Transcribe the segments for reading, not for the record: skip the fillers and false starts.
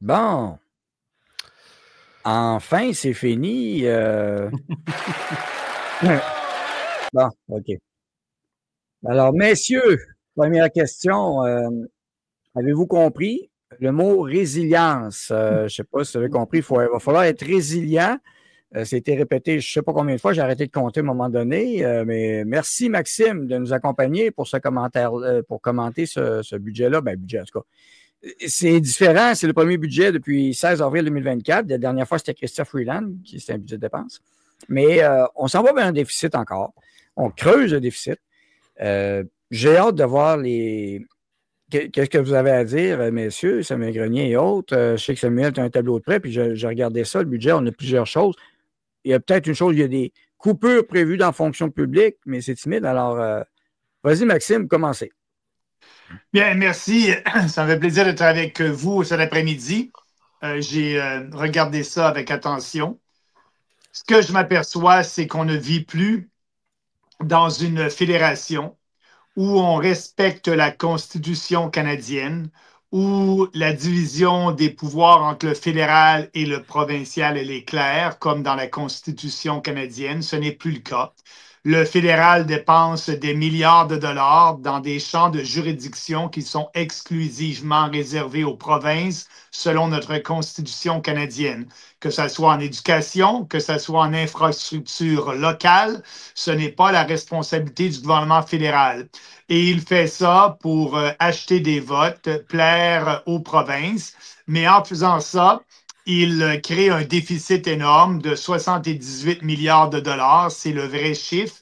Bon, enfin, c'est fini. Bon, OK. Alors, messieurs, première question. Avez-vous compris le mot résilience? Je ne sais pas si vous avez compris. Il va falloir être résilient. C'était répété je ne sais pas combien de fois. J'ai arrêté de compter à un moment donné. Mais merci, Maxime, de nous accompagner pour ce commentaire, pour commenter ce budget-là. Ben, budget, en tout cas. C'est différent. C'est le premier budget depuis 16 avril 2024. La dernière fois, c'était Christophe Freeland, qui c'était un budget de dépenses. Mais on s'en va vers un déficit encore. On creuse le déficit. J'ai hâte de voir qu'est-ce que vous avez à dire, messieurs, Samuel Grenier et autres. Je sais que Samuel, tu as un tableau de prêt, puis je regardais ça, le budget, on a plusieurs choses. Il y a peut-être une chose, il y a des coupures prévues dans la fonction publique, mais c'est timide. Alors, vas-y, Maxime, commencez. Bien, merci. Ça me fait plaisir d'être avec vous cet après-midi. J'ai regardé ça avec attention. Ce que je m'aperçois, c'est qu'on ne vit plus dans une fédération où on respecte la Constitution canadienne, où la division des pouvoirs entre le fédéral et le provincial elle est claire, comme dans la Constitution canadienne. Ce n'est plus le cas. Le fédéral dépense des milliards de dollars dans des champs de juridiction qui sont exclusivement réservés aux provinces selon notre Constitution canadienne. Que ce soit en éducation, que ce soit en infrastructure locale, ce n'est pas la responsabilité du gouvernement fédéral. Et il fait ça pour acheter des votes, plaire aux provinces. Mais en faisant ça, il crée un déficit énorme de 78 milliards de dollars, c'est le vrai chiffre,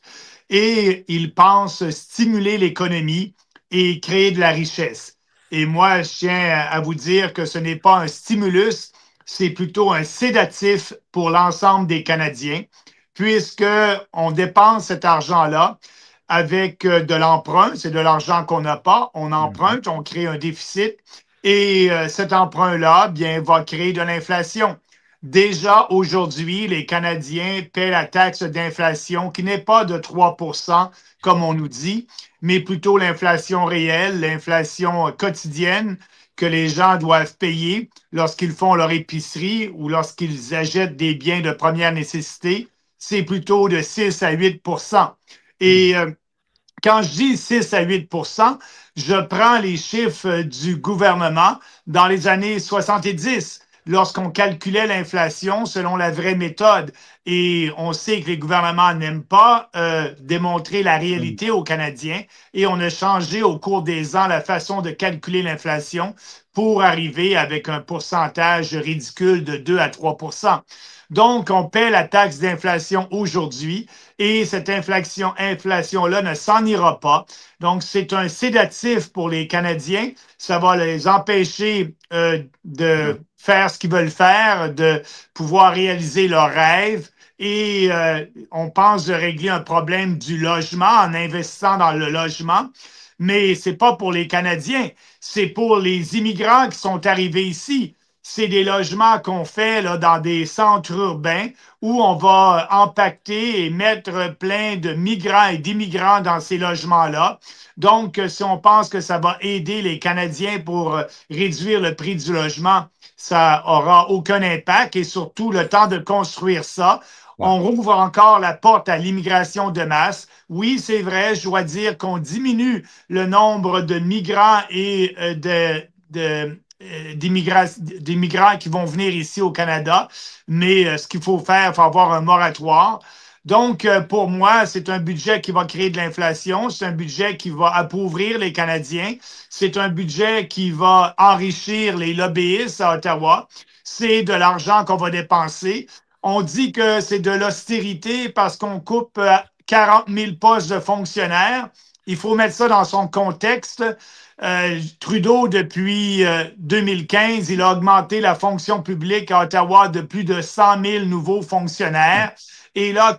et il pense stimuler l'économie et créer de la richesse. Et moi, je tiens à vous dire que ce n'est pas un stimulus, c'est plutôt un sédatif pour l'ensemble des Canadiens, puisqu'on dépense cet argent-là avec de l'emprunt, c'est de l'argent qu'on n'a pas, on emprunte, on crée un déficit, et cet emprunt-là, bien, va créer de l'inflation. Déjà aujourd'hui, les Canadiens paient la taxe d'inflation qui n'est pas de 3 comme on nous dit, mais plutôt l'inflation réelle, l'inflation quotidienne que les gens doivent payer lorsqu'ils font leur épicerie ou lorsqu'ils achètent des biens de première nécessité. C'est plutôt de 6 à 8 Et quand je dis 6 à 8 je prends les chiffres du gouvernement dans les années 70, lorsqu'on calculait l'inflation selon la vraie méthode. Et on sait que les gouvernements n'aiment pas démontrer la réalité aux Canadiens. Et on a changé au cours des ans la façon de calculer l'inflation pour arriver avec un pourcentage ridicule de 2 à 3 Donc, on paie la taxe d'inflation aujourd'hui et cette inflation-là ne s'en ira pas. Donc, c'est un sédatif pour les Canadiens. Ça va les empêcher de faire ce qu'ils veulent faire, de pouvoir réaliser leurs rêves. Et on pense de régler un problème du logement en investissant dans le logement. Mais ce n'est pas pour les Canadiens, c'est pour les immigrants qui sont arrivés ici. C'est des logements qu'on fait là, dans des centres urbains où on va impacter et mettre plein de migrants et d'immigrants dans ces logements-là. Donc, si on pense que ça va aider les Canadiens pour réduire le prix du logement, ça aura aucun impact et surtout le temps de construire ça. Ouais. On rouvre encore la porte à l'immigration de masse. Oui, c'est vrai, je dois dire qu'on diminue le nombre de migrants et d'immigrants qui vont venir ici au Canada, mais ce qu'il faut faire, il faut avoir un moratoire. Donc, pour moi, c'est un budget qui va créer de l'inflation, c'est un budget qui va appauvrir les Canadiens, c'est un budget qui va enrichir les lobbyistes à Ottawa, c'est de l'argent qu'on va dépenser. On dit que c'est de l'austérité parce qu'on coupe 40 000 postes de fonctionnaires. Il faut mettre ça dans son contexte. Trudeau, depuis 2015, il a augmenté la fonction publique à Ottawa de plus de 100 000 nouveaux fonctionnaires. Et là,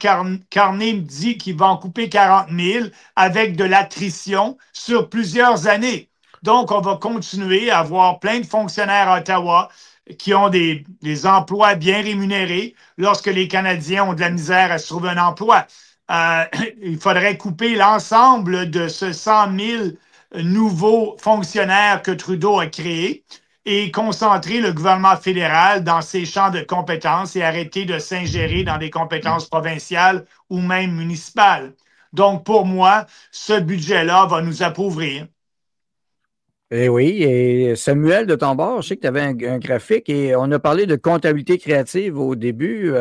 Carney dit qu'il va en couper 40 000 avec de l'attrition sur plusieurs années. Donc, on va continuer à avoir plein de fonctionnaires à Ottawa qui ont des emplois bien rémunérés lorsque les Canadiens ont de la misère à se trouver un emploi. Il faudrait couper l'ensemble de ce 100 000 nouveaux fonctionnaires que Trudeau a créés. et concentrer le gouvernement fédéral dans ses champs de compétences et arrêter de s'ingérer dans des compétences provinciales ou même municipales. Donc, pour moi, ce budget-là va nous appauvrir. Eh oui, et Samuel, de ton bord, je sais que tu avais un graphique et on a parlé de comptabilité créative au début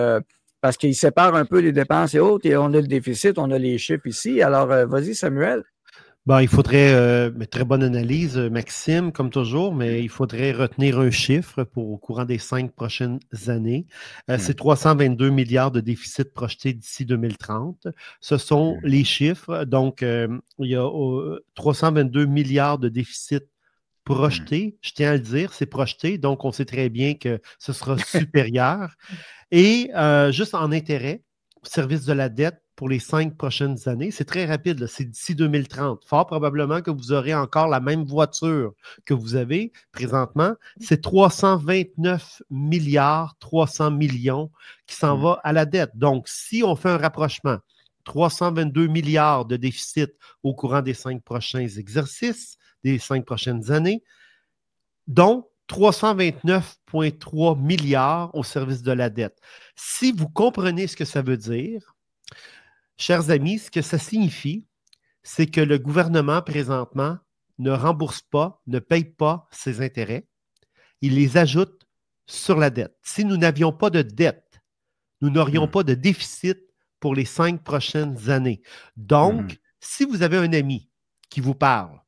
parce qu'il sépare un peu les dépenses et autres et on a le déficit, on a les chiffres ici. Alors, vas-y, Samuel. Bon, il faudrait, très bonne analyse, Maxime, comme toujours, mais il faudrait retenir un chiffre au courant des 5 prochaines années. C'est 322 milliards de déficit projeté d'ici 2030. Ce sont les chiffres. Donc, il y a 322 milliards de déficit projeté. Je tiens à le dire, c'est projeté. Donc, on sait très bien que ce sera supérieur. Et juste en intérêt, service de la dette, pour les 5 prochaines années. C'est très rapide, c'est d'ici 2030. Fort probablement que vous aurez encore la même voiture que vous avez présentement. C'est 329 milliards 300 millions qui s'en va à la dette. Donc, si on fait un rapprochement, 322 milliards de déficit au courant des 5 prochains exercices, des 5 prochaines années, dont 329,3 milliards au service de la dette. Si vous comprenez ce que ça veut dire, chers amis, ce que ça signifie, c'est que le gouvernement, présentement, ne rembourse pas, ne paye pas ses intérêts. Il les ajoute sur la dette. Si nous n'avions pas de dette, nous n'aurions pas de déficit pour les 5 prochaines années. Donc, si vous avez un ami qui vous parle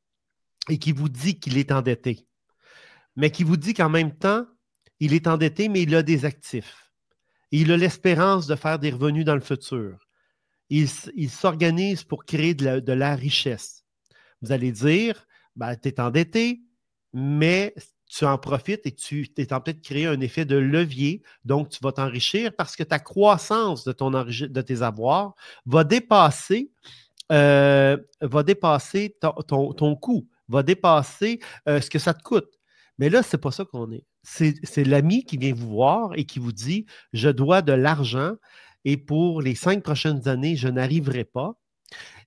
et qui vous dit qu'il est endetté, mais qui vous dit qu'en même temps, il est endetté, mais il a des actifs. Et il a l'espérance de faire des revenus dans le futur. Il s'organise pour créer de la richesse. Vous allez dire, ben, tu es endetté, mais tu en profites et tu es en train de créer un effet de levier. Donc, tu vas t'enrichir parce que ta croissance de tes avoirs va dépasser ton coût, va dépasser ce que ça te coûte. Mais là, ce n'est pas ça qu'on est. C'est l'ami qui vient vous voir et qui vous dit, je dois de l'argent. Et pour les 5 prochaines années, je n'arriverai pas.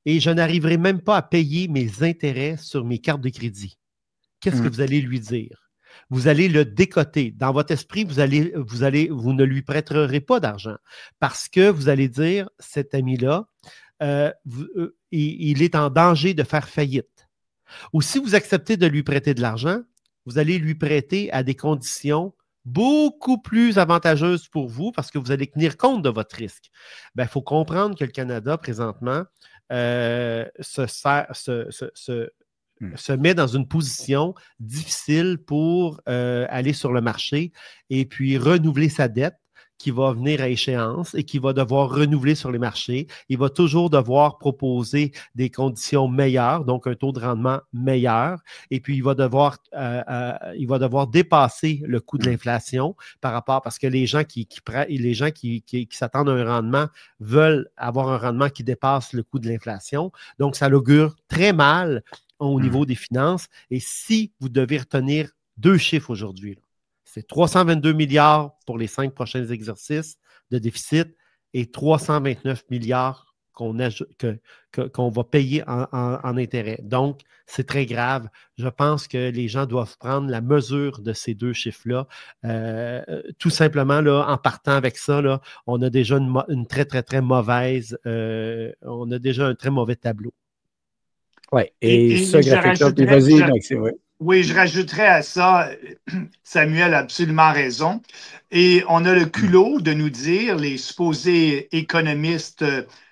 Et je n'arriverai même pas à payer mes intérêts sur mes cartes de crédit. Qu'est-ce que vous allez lui dire? Vous allez le décoter. Dans votre esprit, vous ne lui prêterez pas d'argent parce que vous allez dire, cet ami-là, il est en danger de faire faillite. Ou si vous acceptez de lui prêter de l'argent, vous allez lui prêter à des conditions beaucoup plus avantageuse pour vous parce que vous allez tenir compte de votre risque. Il faut comprendre que le Canada, présentement, se met dans une position difficile pour aller sur le marché et puis renouveler sa dette qui va venir à échéance et qui va devoir renouveler sur les marchés. Il va toujours devoir proposer des conditions meilleures, donc un taux de rendement meilleur. Et puis, il va devoir dépasser le coût de l'inflation par rapport, parce que les gens qui s'attendent à un rendement veulent avoir un rendement qui dépasse le coût de l'inflation. Donc, ça l'augure très mal au niveau des finances. Et si vous devez retenir 2 chiffres aujourd'hui, là, c'est 322 milliards pour les 5 prochains exercices de déficit et 329 milliards qu'on va payer en intérêt. Donc, c'est très grave. Je pense que les gens doivent prendre la mesure de ces 2 chiffres-là. Tout simplement, là, en partant avec ça, là, on a déjà une très, très, très mauvaise, on a déjà un très mauvais tableau. Oui, et ce graphique-là, puis vas-y, Maxime, oui. Oui, je rajouterais à ça, Samuel a absolument raison. Et on a le culot de nous dire, les supposés économistes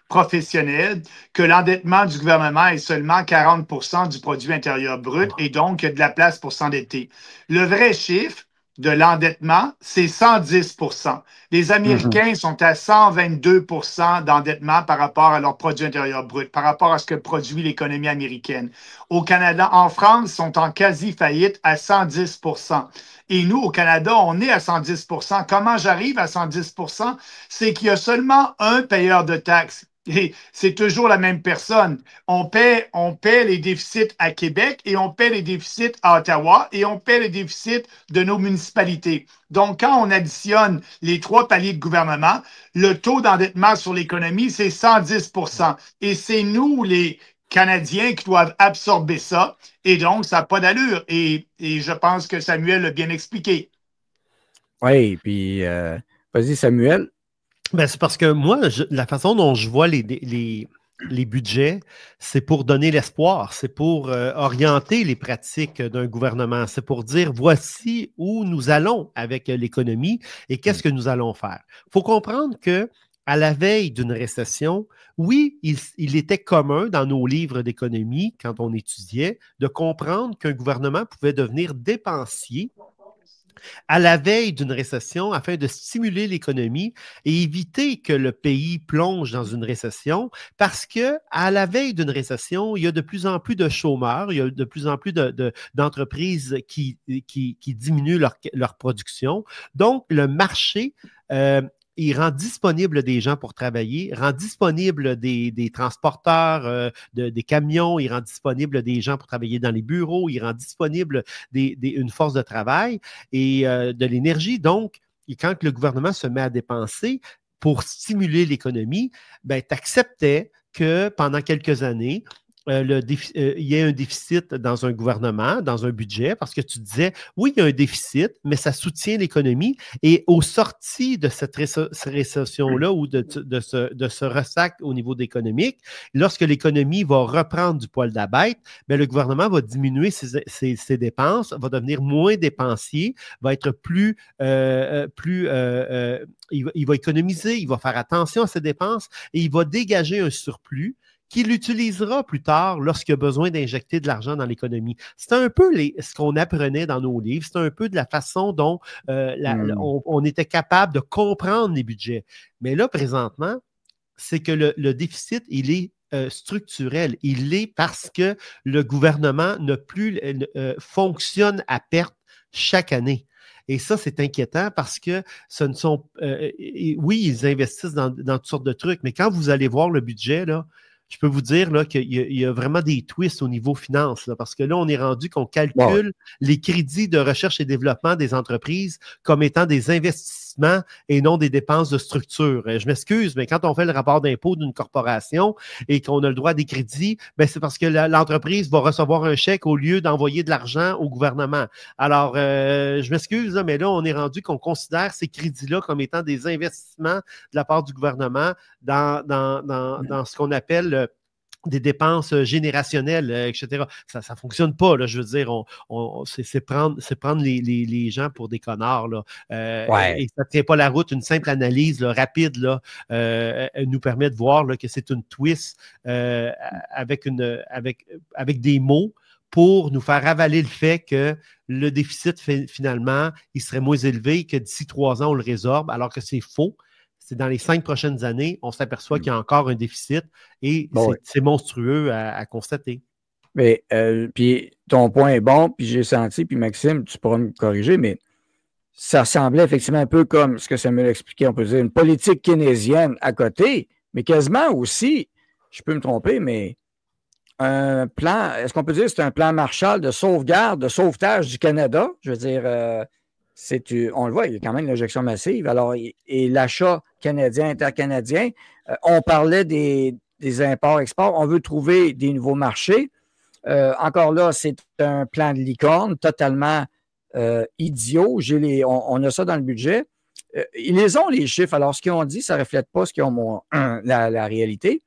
professionnels, que l'endettement du gouvernement est seulement 40% du produit intérieur brut et donc il y a de la place pour s'endetter. Le vrai chiffre de l'endettement, c'est 110%. Les Américains sont à 122% d'endettement par rapport à leur produit intérieur brut, par rapport à ce que produit l'économie américaine. Au Canada, en France, ils sont en quasi-faillite à 110%. Et nous, au Canada, on est à 110%. Comment j'arrive à 110%? C'est qu'il y a seulement un payeur de taxes. Et c'est toujours la même personne. On paie les déficits à Québec et on paie les déficits à Ottawa et on paie les déficits de nos municipalités. Donc, quand on additionne les 3 paliers de gouvernement, le taux d'endettement sur l'économie, c'est 110%. Et c'est nous, les Canadiens qui doivent absorber ça. Et donc, ça n'a pas d'allure. Et je pense que Samuel l'a bien expliqué. Oui, puis vas-y, Samuel. Ben, c'est parce que moi, la façon dont je vois les budgets, c'est pour donner l'espoir, c'est pour orienter les pratiques d'un gouvernement, c'est pour dire voici où nous allons avec l'économie et qu'est-ce que nous allons faire. Il faut comprendre que à la veille d'une récession, oui, il était commun dans nos livres d'économie, quand on étudiait, de comprendre qu'un gouvernement pouvait devenir dépensier à la veille d'une récession afin de stimuler l'économie et éviter que le pays plonge dans une récession parce que à la veille d'une récession, il y a de plus en plus de chômeurs, il y a de plus en plus d'entreprises qui diminuent leur production. Donc, le marché il rend disponible des gens pour travailler, rend disponible des transporteurs, des camions, il rend disponible des gens pour travailler dans les bureaux, il rend disponible une force de travail et de l'énergie. Donc, quand le gouvernement se met à dépenser pour stimuler l'économie, ben, tu acceptais que pendant quelques années, il y a un déficit dans un gouvernement, dans un budget, parce que tu disais, oui, il y a un déficit, mais ça soutient l'économie. Et au sorti de cette récession-là ou de ce ressac au niveau économique, lorsque l'économie va reprendre du poil de la bête, bien, le gouvernement va diminuer ses dépenses, va devenir moins dépensier, va être il va économiser, il va faire attention à ses dépenses et il va dégager un surplus qu'il utilisera plus tard lorsqu'il a besoin d'injecter de l'argent dans l'économie. C'est un peu ce qu'on apprenait dans nos livres, c'est un peu de la façon dont on était capable de comprendre les budgets. Mais là, présentement, c'est que le déficit, il est structurel. Il l'est parce que le gouvernement fonctionne à perte chaque année. Et ça, c'est inquiétant parce que ce ne sont... oui, ils investissent dans toutes sortes de trucs, mais quand vous allez voir le budget, là, je peux vous dire là, qu'il y a vraiment des twists au niveau finance, là, parce que là, on est rendu qu'on calcule les crédits de recherche et développement des entreprises comme étant des investissements et non des dépenses de structure. Je m'excuse, mais quand on fait le rapport d'impôt d'une corporation et qu'on a le droit à des crédits, ben c'est parce que l'entreprise va recevoir un chèque au lieu d'envoyer de l'argent au gouvernement. Alors, je m'excuse, là, mais là, on est rendu qu'on considère ces crédits-là comme étant des investissements de la part du gouvernement dans ce qu'on appelle des dépenses générationnelles, etc. Ça ne fonctionne pas, là, je veux dire, c'est prendre les gens pour des connards, là, et ça ne tient pas la route. Une simple analyse là, rapide là, nous permet de voir là, que c'est une twist avec des mots pour nous faire avaler le fait que le déficit, finalement, il serait moins élevé, que d'ici 3 ans, on le résorbe, alors que c'est faux. C'est dans les 5 prochaines années, on s'aperçoit qu'il y a encore un déficit et c'est monstrueux à constater. Mais puis ton point est bon, puis j'ai senti, puis Maxime, tu pourras me corriger, mais ça ressemblait effectivement un peu comme ce que Samuel expliquait, on peut dire une politique keynésienne à côté, mais quasiment aussi, je peux me tromper, mais un plan, est-ce qu'on peut dire que c'est un plan Marshall de sauvegarde, de sauvetage du Canada? Je veux dire, on le voit, il y a quand même une injection massive. Alors, et l'achat canadien, intercanadien, on parlait des imports-exports, on veut trouver des nouveaux marchés. Encore là, c'est un plan de licorne totalement idiot. On a ça dans le budget. Ils les ont, les chiffres. Alors, ce qu'ils ont dit, ça ne reflète pas ce qu'ils ont la réalité.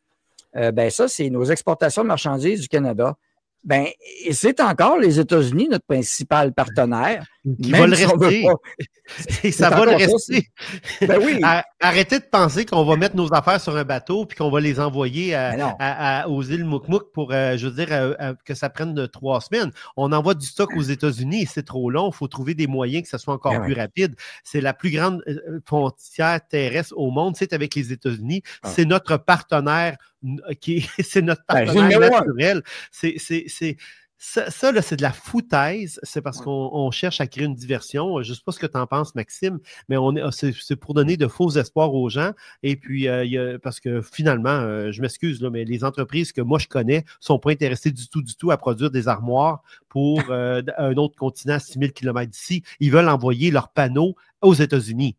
Ben ça, c'est nos exportations de marchandises du Canada. Ben, et c'est encore les États-Unis, notre principal partenaire. Qui va le rester. Et ça va le rester. Ben oui. Arrêtez de penser qu'on va mettre nos affaires sur un bateau puis qu'on va les envoyer aux îles Mouk-Mouk pour, je veux dire, que ça prenne 3 semaines. On envoie du stock aux États-Unis et c'est trop long. Il faut trouver des moyens que ça soit encore plus rapide. C'est la plus grande frontière terrestre au monde. C'est avec les États-Unis. C'est notre partenaire c'est notre partenaire naturel. Ça, là, c'est de la foutaise. C'est parce qu'on cherche à créer une diversion. Je ne sais pas ce que tu en penses, Maxime, mais c'est pour donner de faux espoirs aux gens. Et puis, parce que finalement, je m'excuse, là, mais les entreprises que moi, je connais ne sont pas intéressées du tout à produire des armoires pour un autre continent à 6000 km d'ici. Ils veulent envoyer leurs panneaux aux États-Unis.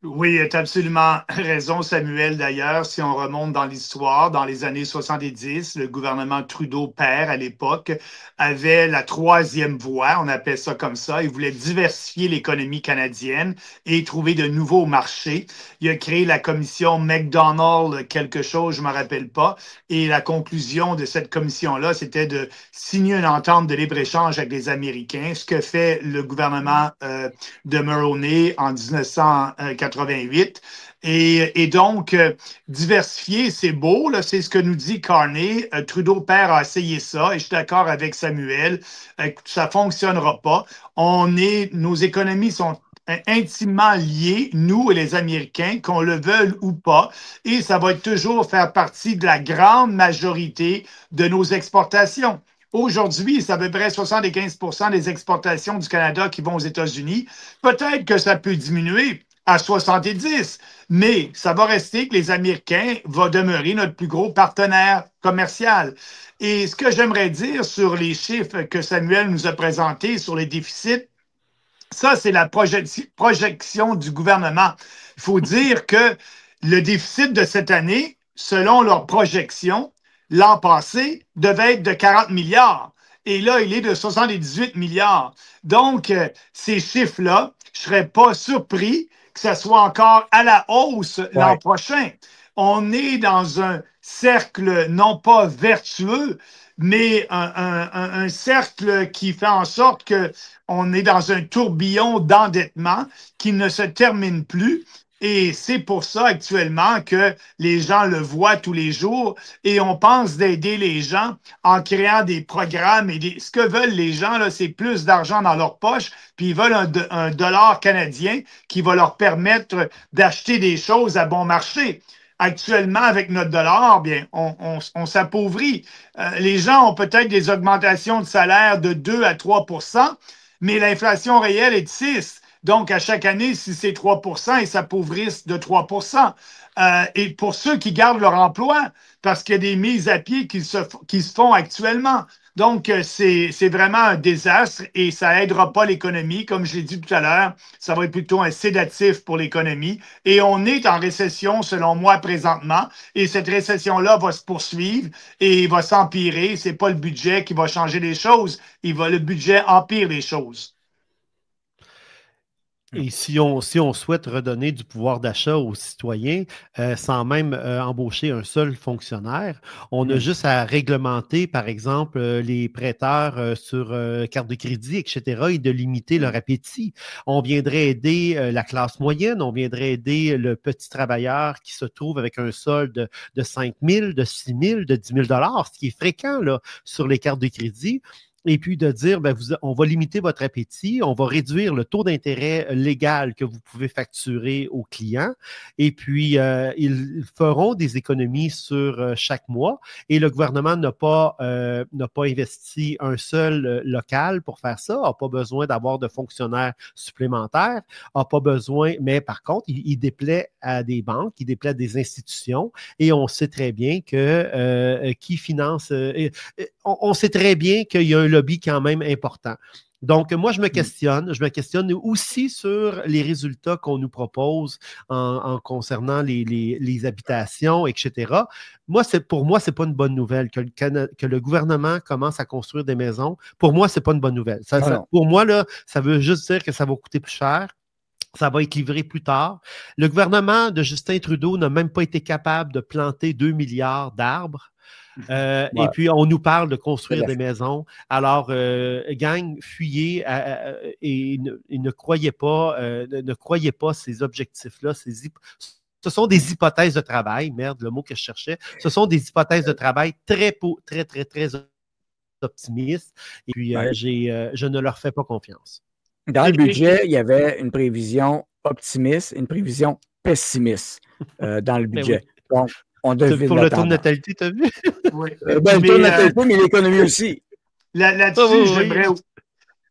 Oui, tu as absolument raison, Samuel. D'ailleurs, si on remonte dans l'histoire, dans les années 70, le gouvernement Trudeau père, à l'époque, avait la troisième voie, on appelle ça comme ça. Il voulait diversifier l'économie canadienne et trouver de nouveaux marchés. Il a créé la commission McDonald quelque chose, je ne me rappelle pas. Et la conclusion de cette commission-là, c'était de signer une entente de libre-échange avec les Américains, ce que fait le gouvernement de Mulroney en 1988. Et donc, diversifier, c'est beau, c'est ce que nous dit Carney. Trudeau père a essayé ça et je suis d'accord avec Samuel, ça ne fonctionnera pas. Nos économies sont intimement liées, nous et les Américains, qu'on le veuille ou pas, et ça va toujours faire partie de la grande majorité de nos exportations. Aujourd'hui, c'est à peu près 75% des exportations du Canada qui vont aux États-Unis. Peut-être que ça peut diminuer à 70, mais ça va rester que les Américains vont demeurer notre plus gros partenaire commercial. Et ce que j'aimerais dire sur les chiffres que Samuel nous a présentés sur les déficits, ça, c'est la projection du gouvernement. Il faut dire que le déficit de cette année, selon leur projection, l'an passé, devait être de 40 milliards. Et là, il est de 78 milliards. Donc, ces chiffres-là, je ne serais pas surpris que ça soit encore à la hausse l'an prochain. On est dans un cercle non pas vertueux, mais un cercle qui fait en sorte qu'on est dans un tourbillon d'endettement qui ne se termine plus. Et c'est pour ça actuellement que les gens le voient tous les jours et on pense d'aider les gens en créant des programmes. Ce que veulent les gens, là, c'est plus d'argent dans leur poche, puis ils veulent un dollar canadien qui va leur permettre d'acheter des choses à bon marché. Actuellement, avec notre dollar, bien, on s'appauvrit. Les gens ont peut-être des augmentations de salaire de 2 à 3 mais l'inflation réelle est de 6. Donc, à chaque année, si c'est 3 ils s'appauvrissent de 3 et pour ceux qui gardent leur emploi, parce qu'il y a des mises à pied qui se font actuellement. Donc, c'est vraiment un désastre et ça n'aidera pas l'économie. Comme je l'ai dit tout à l'heure, ça va être plutôt un sédatif pour l'économie. Et on est en récession, selon moi, présentement. Et cette récession-là va se poursuivre et va s'empirer. Ce n'est pas le budget qui va changer les choses. Le budget empire les choses. Et si on souhaite redonner du pouvoir d'achat aux citoyens sans même embaucher un seul fonctionnaire, on a juste à réglementer, par exemple, les prêteurs sur carte de crédit, etc., et de limiter leur appétit. On viendrait aider la classe moyenne, on viendrait aider le petit travailleur qui se trouve avec un solde de 5 000, de 6 000, de 10 000 ce qui est fréquent là, sur les cartes de crédit. Et puis de dire, ben on va limiter votre appétit, on va réduire le taux d'intérêt légal que vous pouvez facturer aux clients, et puis ils feront des économies sur chaque mois, et le gouvernement n'a pas investi un seul local pour faire ça, n'a pas besoin d'avoir de fonctionnaires supplémentaires, n'a pas besoin, mais par contre, il déplaît à des banques, il déplaît à des institutions, et on sait très bien que qui finance, on sait très bien qu'il y a un lobby quand même important. Donc, moi, je me questionne aussi sur les résultats qu'on nous propose en concernant les habitations, etc. Pour moi, ce n'est pas une bonne nouvelle que le gouvernement commence à construire des maisons. Pour moi, ce n'est pas une bonne nouvelle. Pour moi, là, ça veut juste dire que ça va coûter plus cher. Ça va être livré plus tard. Le gouvernement de Justin Trudeau n'a même pas été capable de planter 2 milliards d'arbres. Et puis, on nous parle de construire des maisons. Alors, gang, fuyez et ne croyez pas ces objectifs-là. Ce sont des hypothèses de travail. Merde, le mot que je cherchais. Ce sont des hypothèses de travail très optimistes. Et puis, je ne leur fais pas confiance. Dans le budget, il y avait une prévision optimiste et une prévision pessimiste dans le budget. Donc, on devine pour le taux de natalité, tu as vu? Oui. Le taux de natalité, mais l'économie aussi.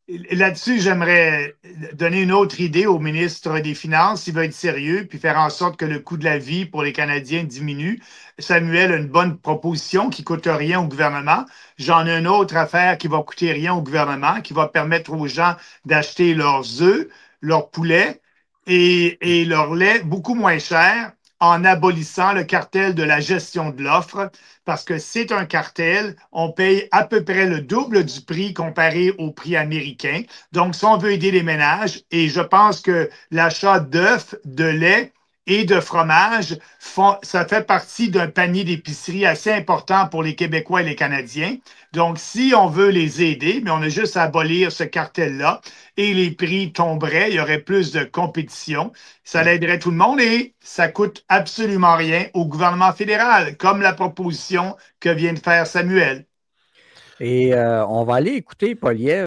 Là-dessus, j'aimerais donner une autre idée au ministre des Finances. Il va être sérieux puis faire en sorte que le coût de la vie pour les Canadiens diminue. Samuel a une bonne proposition qui ne coûte rien au gouvernement. J'en ai une autre affaire qui va coûter rien au gouvernement, qui va permettre aux gens d'acheter leurs œufs, leurs poulets et leur lait beaucoup moins cher en abolissant le cartel de la gestion de l'offre, parce que c'est un cartel, on paye à peu près le double du prix comparé au prix américain. Donc, si on veut aider les ménages, et je pense que l'achat d'œufs, de lait et de fromage, ça fait partie d'un panier d'épicerie assez important pour les Québécois et les Canadiens. Donc, si on veut les aider, mais on a juste à abolir ce cartel-là et les prix tomberaient, il y aurait plus de compétition. Ça l'aiderait tout le monde et ça coûte absolument rien au gouvernement fédéral, comme la proposition que vient de faire Samuel. Et on va aller écouter Poliev.